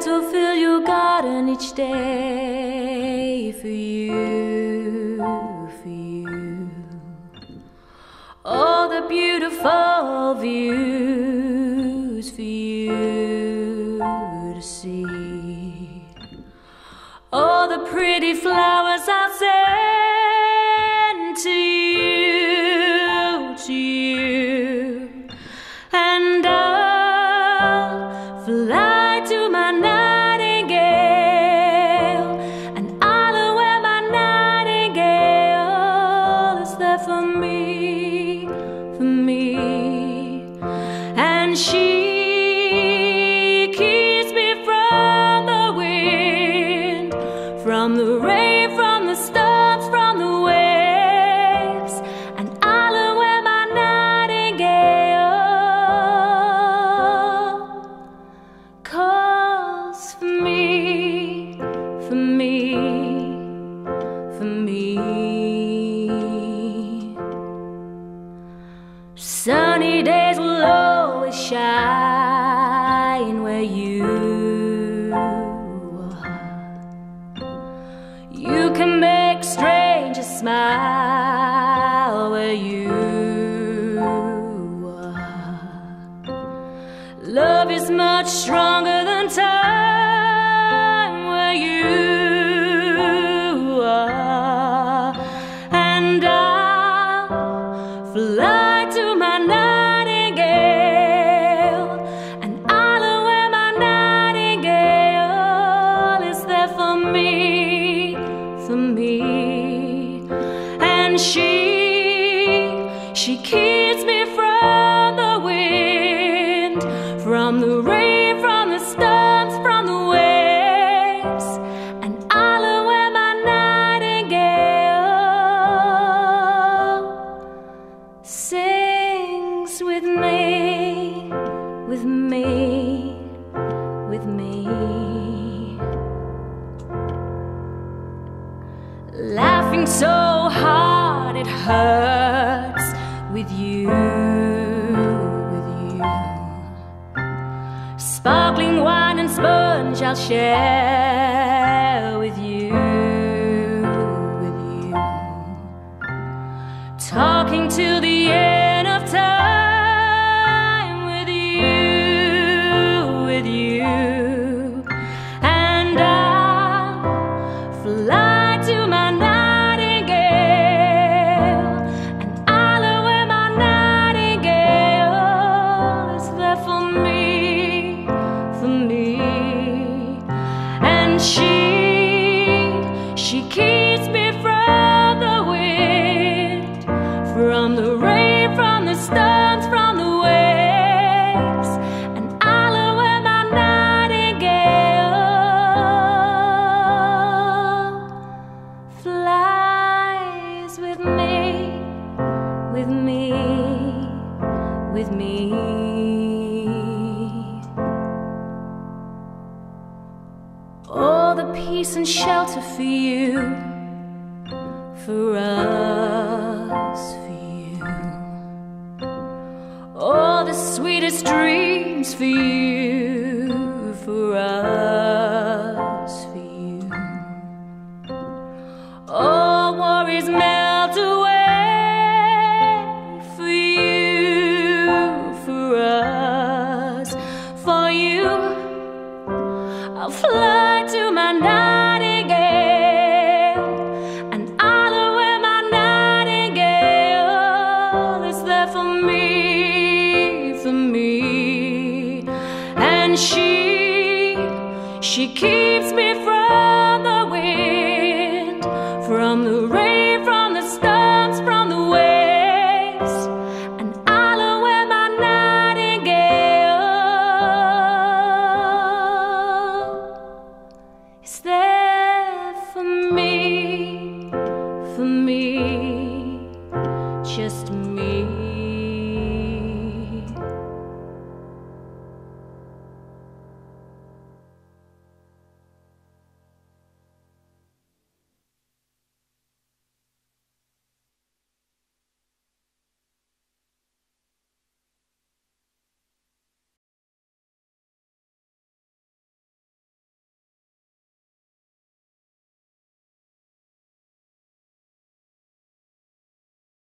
plant will fill your garden each day for you, for you. All the beautiful views for you to see. All the pretty flowers I'll send to you, to you. And I'll fly to my nightingale, and I'll know where my nightingale is there for me, for me. And she keeps me from the wind, from the rain, from the storms, from the waves. And I'll know where my nightingale calls for me, for me, for me. Sunny days will always shine where you are. You can make strangers smile where you are. Love is much stronger than time where you are. And I'll fly to my nightingale, and I'll know where my nightingale is there for me, for me. And she keeps me from the wind, from the rain, from the storms, from the waves. And I'll know where my nightingale sings with me, with me, with me. Laughing so hard it hurts with you, with you. Sparkling wine and sponge I'll share with you, with you. Talking till the end of time with you, with you. And I'll fly to my nightingale, and I'll know where my nightingale is there for me, for me. And she keeps me from the wind, from the rain, from the storms, from the waves. And I'll know where my nightingale flies with me, with me, with me. All the peace and shelter for you, for us, for you. All the sweetest dreams for you, for us, for you. All worries melt away for you, for us, for you. I'll fly to my nightingale, and I'll know where my nightingale is there for me, for me. And she keeps me from the